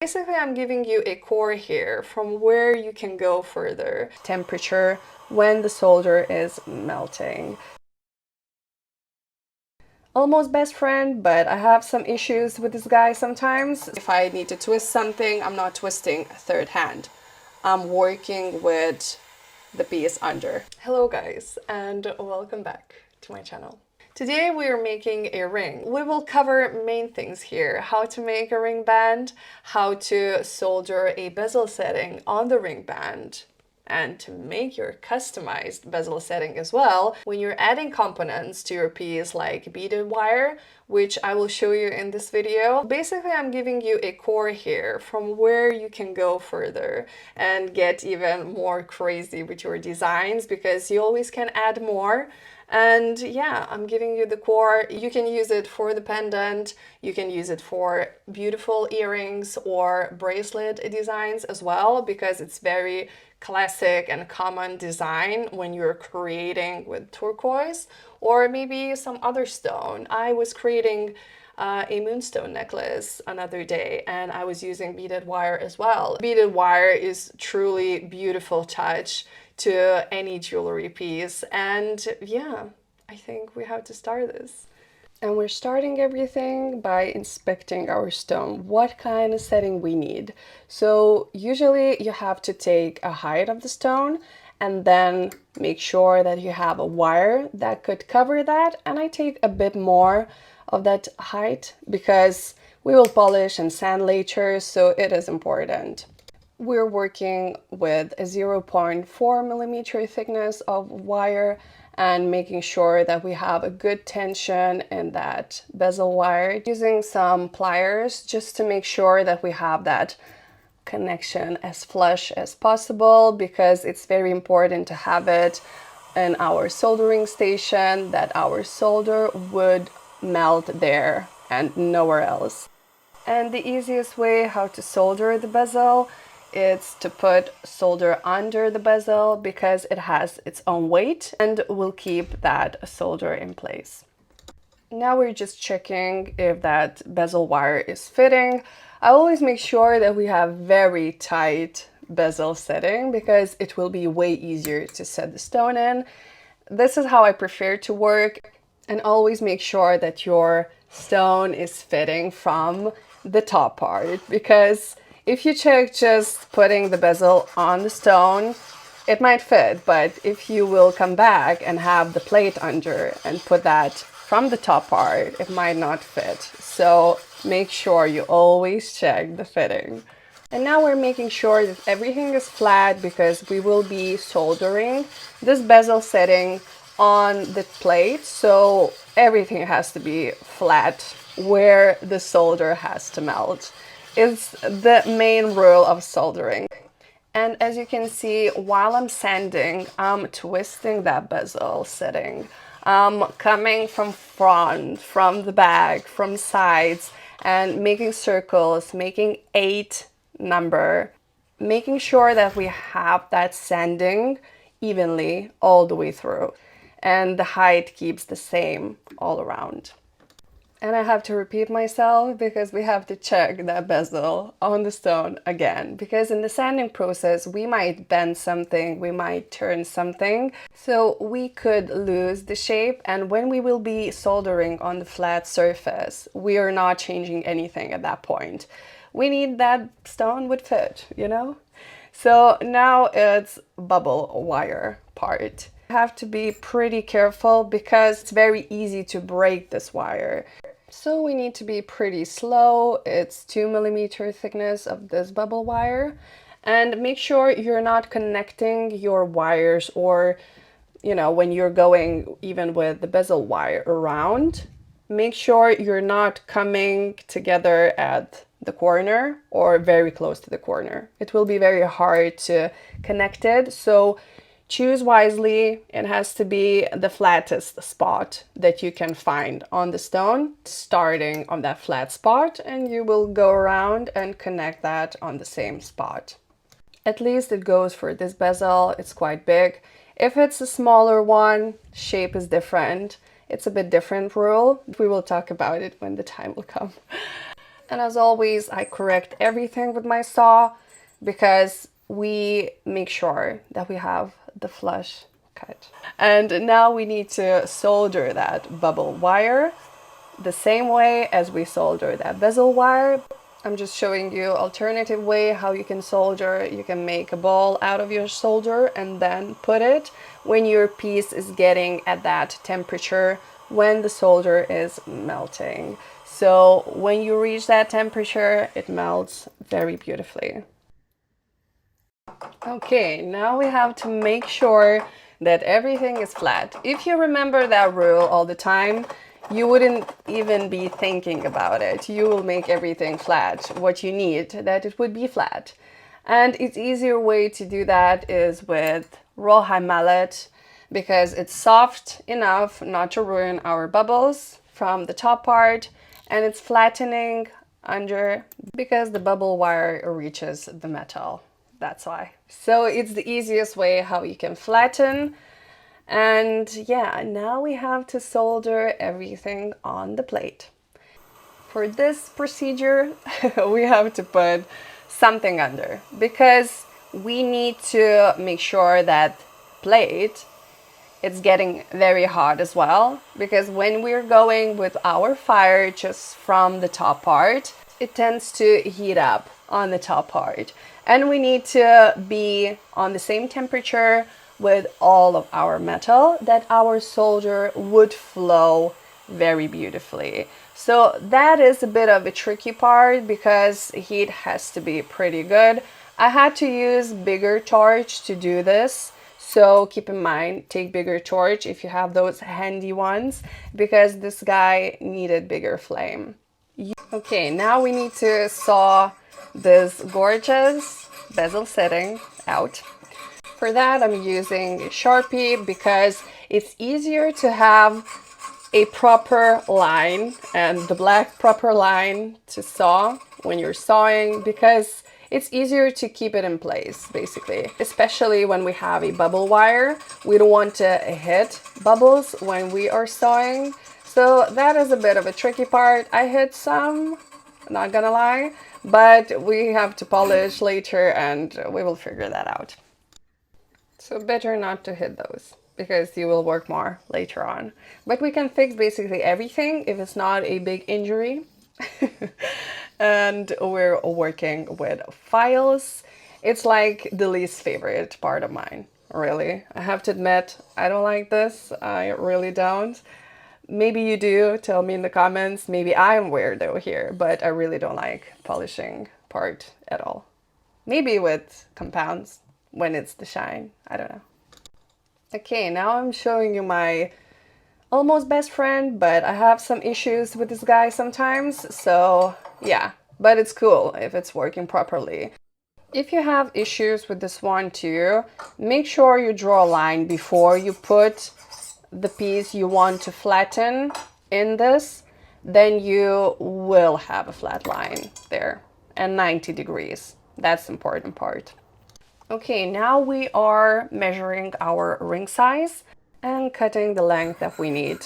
Basically, I'm giving you a core here from where you can go further. Temperature when the solder is melting. Almost best friend, but I have some issues with this guy sometimes. If I need to twist something, I'm not twisting third hand. I'm working with the piece under. Hello guys, and welcome back to my channel. Today we are making a ring. We will cover main things here: how to make a ring band, how to solder a bezel setting on the ring band, and to make your customized bezel setting as well when you're adding components to your piece like beaded wire, which I will show you in this video. Basically, I'm giving you a core here from where you can go further and get even more crazy with your designs, because you always can add more. And yeah, I'm giving you the core. You can use it for the pendant, you can use it for beautiful earrings or bracelet designs as well, because it's very classic and common design when you're creating with turquoise or maybe some other stone. I was creating a moonstone necklace another day, and I was using beaded wire as well. Beaded wire is truly beautiful touch to any jewelry piece, and yeah, I think we have to start this. And we're starting everything by inspecting our stone, what kind of setting we need. So usually you have to take a height of the stone and then make sure that you have a wire that could cover that. And I take a bit more of that height because we will polish and sand later, so it is important. We're working with a 0.4 millimeter thickness of wire and making sure that we have a good tension in that bezel wire. Using some pliers just to make sure that we have that connection as flush as possible, because it's very important to have it in our soldering station, that our solder would melt there and nowhere else. And the easiest way how to solder the bezel is to put solder under the bezel, because it has its own weight and will keep that solder in place. Now we're just checking if that bezel wire is fitting. I always make sure that we have very tight bezel setting, because it will be way easier to set the stone in. This is how I prefer to work. And always make sure that your stone is fitting from the top part, because if you check just putting the bezel on the stone, it might fit, but if you will come back and have the plate under and put that from the top part, it might not fit. So make sure you always check the fitting. And now we're making sure that everything is flat, because we will be soldering this bezel setting on the plate, so everything has to be flat where the solder has to melt. It's the main rule of soldering. And as you can see, while I'm sanding, I'm twisting that bezel setting. Coming from front, from the back, from sides, and making circles, making 8 number, making sure that we have that sanding evenly all the way through, and the height keeps the same all around. And I have to repeat myself because we have to check that bezel on the stone again, because in the sanding process we might bend something, we might turn something, so we could lose the shape. And when we will be soldering on the flat surface, we are not changing anything at that point. We need that stone would fit, you know? So now it's bubble wire part. You have to be pretty careful because it's very easy to break this wire. So we need to be pretty slow. It's 2 millimeter thickness of this bubble wire. And make sure you're not connecting your wires, or, you know, when you're going even with the bezel wire around, make sure you're not coming together at the corner or very close to the corner. It will be very hard to connect it. So choose wisely. It has to be the flattest spot that you can find on the stone, starting on that flat spot, and you will go around and connect that on the same spot. At least it goes for this bezel. It's quite big. If it's a smaller one, shape is different. It's a bit different rule. We will talk about it when the time will come. And as always, I correct everything with my saw because we make sure that we have the flush cut. And now we need to solder that bubble wire the same way as we solder that bezel wire. I'm just showing you alternative way how you can solder. You can make a ball out of your solder and then put it when your piece is getting at that temperature when the solder is melting. So when you reach that temperature, it melts very beautifully. Okay, now we have to make sure that everything is flat. If you remember that rule all the time, you wouldn't even be thinking about it. You will make everything flat. What you need, that it would be flat. And it's easier way to do that is with rawhide mallet because it's soft enough not to ruin our bubbles from the top part, and it's flattening under because the bubble wire reaches the metal. That's why. So it's the easiest way how you can flatten. And yeah, now we have to solder everything on the plate. For this procedure, we have to put something under because we need to make sure that plate it's getting very hot as well, because when we're going with our fire just from the top part, it tends to heat up on the top part, and we need to be on the same temperature with all of our metal that our solder would flow very beautifully. So that is a bit of a tricky part because heat has to be pretty good. I had to use bigger torch to do this. So keep in mind, take bigger torch if you have those handy ones, because this guy needed bigger flame. Okay, now we need to saw this gorgeous bezel setting out. For that, I'm using Sharpie because it's easier to have a proper line and the black proper line to saw when you're sawing, because it's easier to keep it in place, basically. Especially when we have a bubble wire. We don't want to hit bubbles when we are sawing. So that is a bit of a tricky part. I hit some, not gonna lie, but we have to polish later and we will figure that out. So better not to hit those because you will work more later on. But we can fix basically everything if it's not a big injury. And we're working with files. It's like the least favorite part of mine, really. I have to admit, I don't like this. I really don't. Maybe you do, tell me in the comments. Maybe I'm weirdo here, but I really don't like polishing part at all. Maybe with compounds when it's the shine, I don't know. Okay, now I'm showing you my almost best friend, but I have some issues with this guy sometimes, so yeah, but it's cool if it's working properly. If you have issues with this one too, make sure you draw a line before you put the piece you want to flatten in this, then you will have a flat line there and 90 degrees. That's the important part. Okay, now we are measuring our ring size and cutting the length that we need.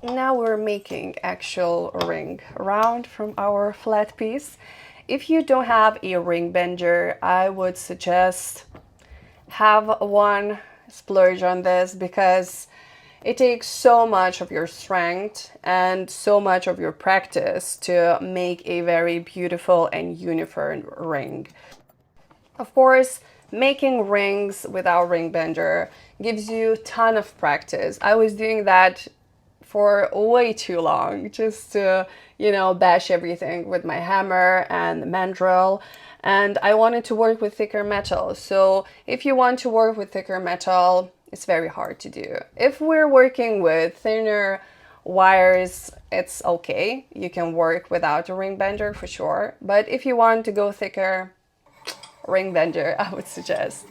Now we're making actual ring round from our flat piece. If you don't have a ring bender, I would suggest have one, splurge on this, because it takes so much of your strength and so much of your practice to make a very beautiful and uniform ring. Of course, making rings without ring bender gives you a ton of practice. I was doing that for way too long, just to, you know, bash everything with my hammer and the mandrel. And I wanted to work with thicker metal. So if you want to work with thicker metal, it's very hard to do. If we're working with thinner wires, it's okay. You can work without a ring bender for sure. But if you want to go thicker, ring bender, I would suggest.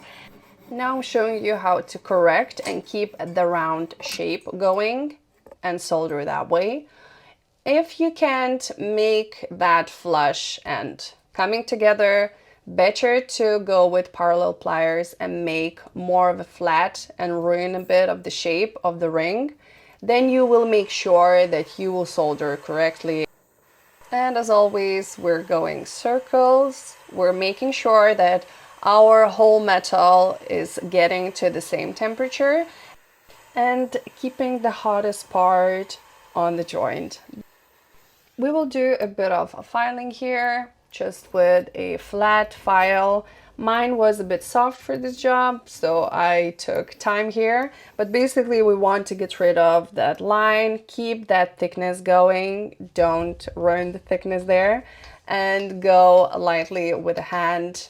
Now I'm showing you how to correct and keep the round shape going and solder that way. If you can't make that flush and coming together, Better to go with parallel pliers and make more of a flat and ruin a bit of the shape of the ring. Then you will make sure that you will solder correctly. And as always, we're going circles. We're making sure that our whole metal is getting to the same temperature and keeping the hottest part on the joint. We will do a bit of filing here, just with a flat file. Mine was a bit soft for this job, so I took time here. But basically we want to get rid of that line, keep that thickness going, don't ruin the thickness there, and go lightly with a hand.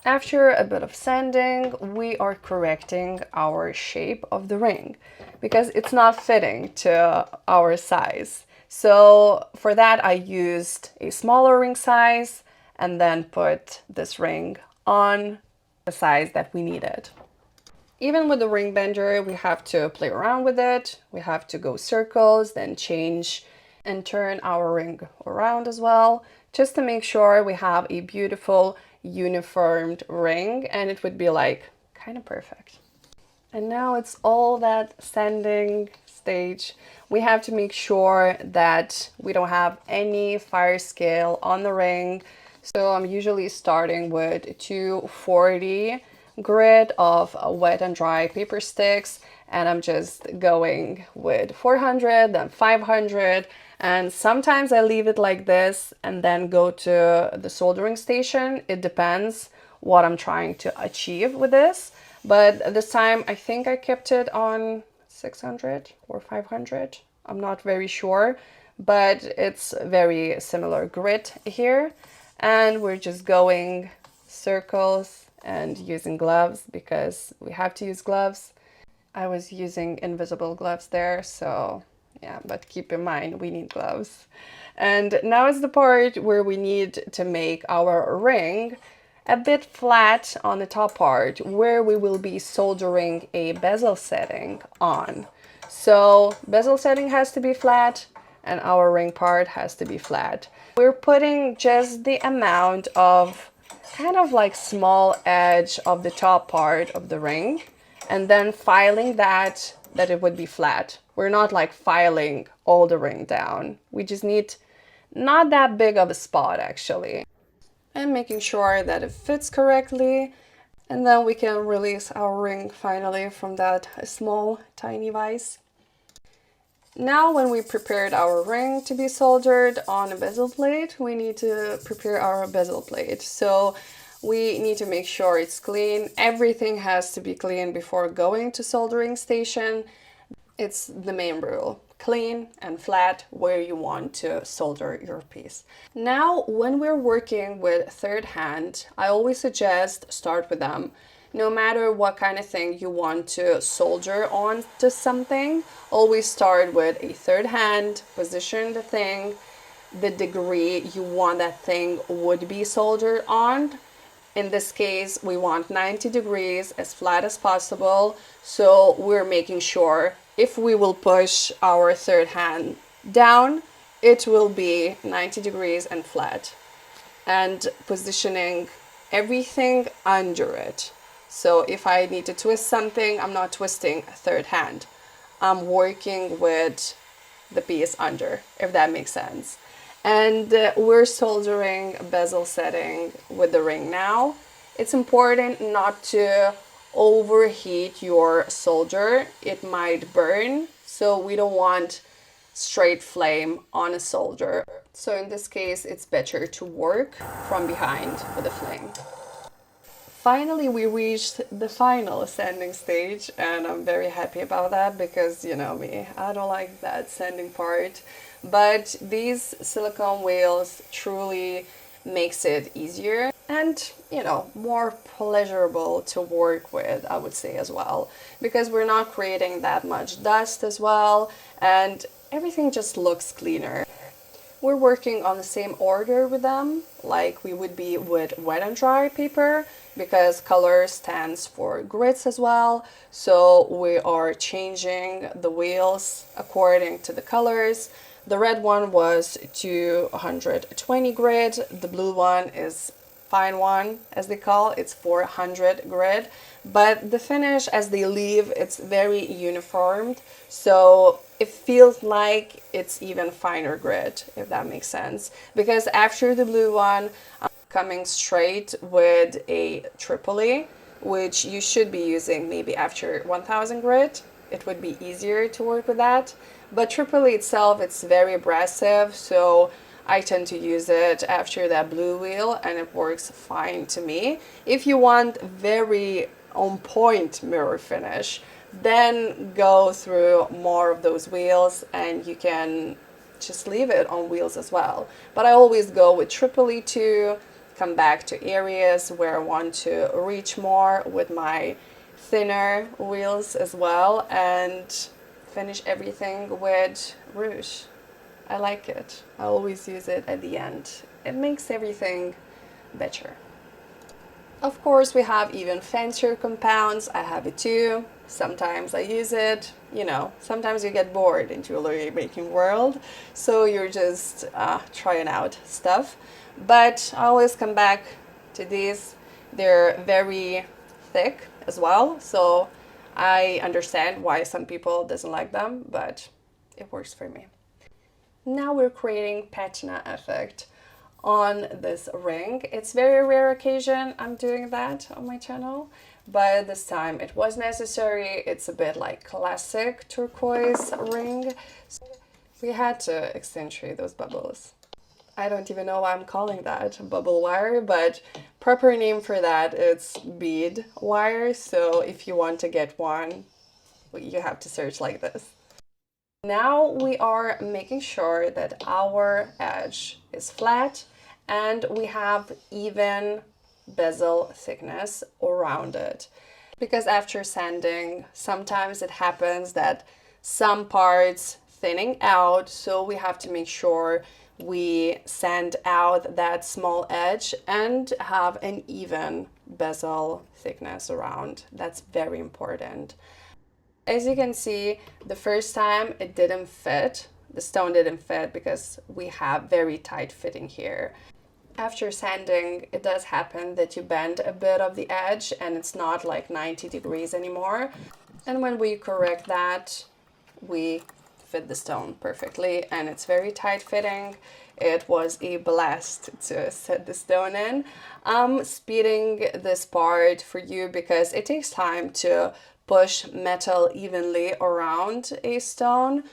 After a bit of sanding, we are correcting our shape of the ring because it's not fitting to our size. So for that, I used a smaller ring size and then put this ring on the size that we needed. Even with the ring bender, we have to play around with it. We have to go circles, then change and turn our ring around as well, just to make sure we have a beautiful uniformed ring, and it would be like kind of perfect. And now it's all that sanding stage. We have to make sure that we don't have any fire scale on the ring. So I'm usually starting with 240 grit of wet and dry paper sticks, and I'm just going with 400, then 500, and sometimes I leave it like this and then go to the soldering station. It depends what I'm trying to achieve with this, but this time I think I kept it on 600 or 500. I'm not very sure, but it's very similar grit here. And we're just going circles and using gloves because we have to use gloves. I was using invisible gloves there, so yeah, but keep in mind we need gloves. And now is the part where we need to make our ring a bit flat on the top part, where we will be soldering a bezel setting on. So bezel setting has to be flat and our ring part has to be flat. We're putting just the amount of kind of like small edge of the top part of the ring and then filing that it would be flat. We're not like filing all the ring down. We just need not that big of a spot actually. And making sure that it fits correctly. And then we can release our ring finally from that small tiny vise. Now when we prepared our ring to be soldered on a bezel plate, we need to prepare our bezel plate. So we need to make sure it's clean. Everything has to be clean before going to soldering station. It's the main rule. Clean and flat where you want to solder your piece. Now, when we're working with third hand, I always suggest start with them. No matter what kind of thing you want to solder on to something, always start with a third hand, position the thing, the degree you want that thing would be soldered on. In this case, we want 90 degrees, as flat as possible. So we're making sure if we will push our third hand down, it will be 90 degrees and flat. And positioning everything under it. So if I need to twist something, I'm not twisting third hand. I'm working with the piece under, if that makes sense. And we're soldering a bezel setting with the ring now. It's important not to overheat your solder. It might burn, so we don't want straight flame on a solder. So in this case, it's better to work from behind with a flame. Finally, we reached the final sanding stage, and I'm very happy about that because, you know me, I don't like that sanding part. But these silicone wheels truly makes it easier and, you know, more pleasurable to work with, I would say as well, because we're not creating that much dust as well, and everything just looks cleaner. We're working on the same order with them, like we would be with wet and dry paper, because color stands for grits as well. So we are changing the wheels according to the colors. The red one was 220 grit. The blue one is fine one, as they call it's 400 grit. But the finish, as they leave, it's very uniformed, so it feels like it's even finer grit, if that makes sense. Because after the blue one, I'm coming straight with a Tripoli, which you should be using maybe after 1000 grit. It would be easier to work with that. But Tripoli itself, it's very abrasive, so I tend to use it after that blue wheel, and it works fine to me. If you want very on point mirror finish, then go through more of those wheels, and you can just leave it on wheels as well. But I always go with Tripoli to come back to areas where I want to reach more with my thinner wheels as well, and finish everything with rouge. I like it. I always use it at the end. It makes everything better. Of course, we have even fancier compounds. I have it too. Sometimes I use it. You know, sometimes you get bored in jewelry making world, so you're just trying out stuff. But I always come back to these. They're very thick as well, so I understand why some people doesn't like them, but it works for me. Now we're creating patina effect on this ring. It's very rare occasion I'm doing that on my channel, but this time it was necessary. It's a bit like classic turquoise ring. So we had to accentuate those bubbles. I don't even know why I'm calling that bubble wire, but proper name for that it's bead wire. So if you want to get one, you have to search like this. Now we are making sure that our edge is flat and we have even bezel thickness around it. Because after sanding, sometimes it happens that some parts thinning out, so we have to make sure we sand out that small edge and have an even bezel thickness around. That's very important. As you can see, the first time it didn't fit, the stone didn't fit because we have very tight fitting here. After sanding, it does happen that you bend a bit of the edge and it's not like 90 degrees anymore. And when we correct that, we fit the stone perfectly and it's very tight fitting. It was a blast to set the stone in. I'm speeding this part for you because it takes time to push metal evenly around a stone.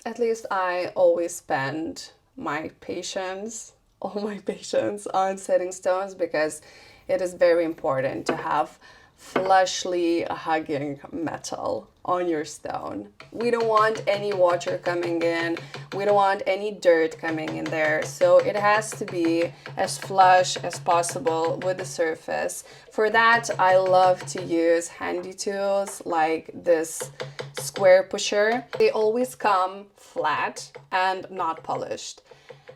At least I always spend my patience, all my patience on setting stones because it is very important to have flushly hugging metal on your stone. We don't want any water coming in. We don't want any dirt coming in there. So it has to be as flush as possible with the surface. For that, I love to use handy tools like this square pusher. They always come flat and not polished.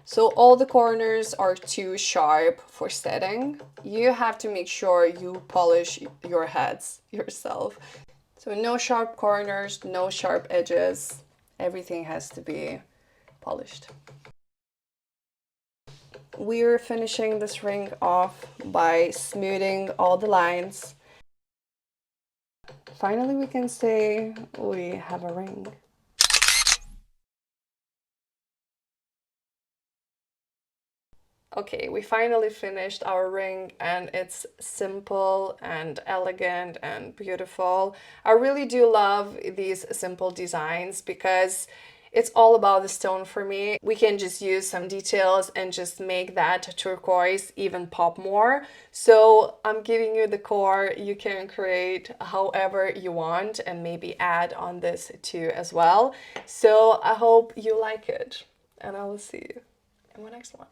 So all the corners are too sharp for setting. You have to make sure you polish your heads yourself. So no sharp corners, no sharp edges. Everything has to be polished. We're finishing this ring off by smoothing all the lines. Finally, we can say we have a ring. Okay, we finally finished our ring and it's simple and elegant and beautiful. I really do love these simple designs because it's all about the stone for me. We can just use some details and just make that turquoise even pop more. So I'm giving you the core. You can create however you want and maybe add on this too as well. So I hope you like it and I will see you in my next one.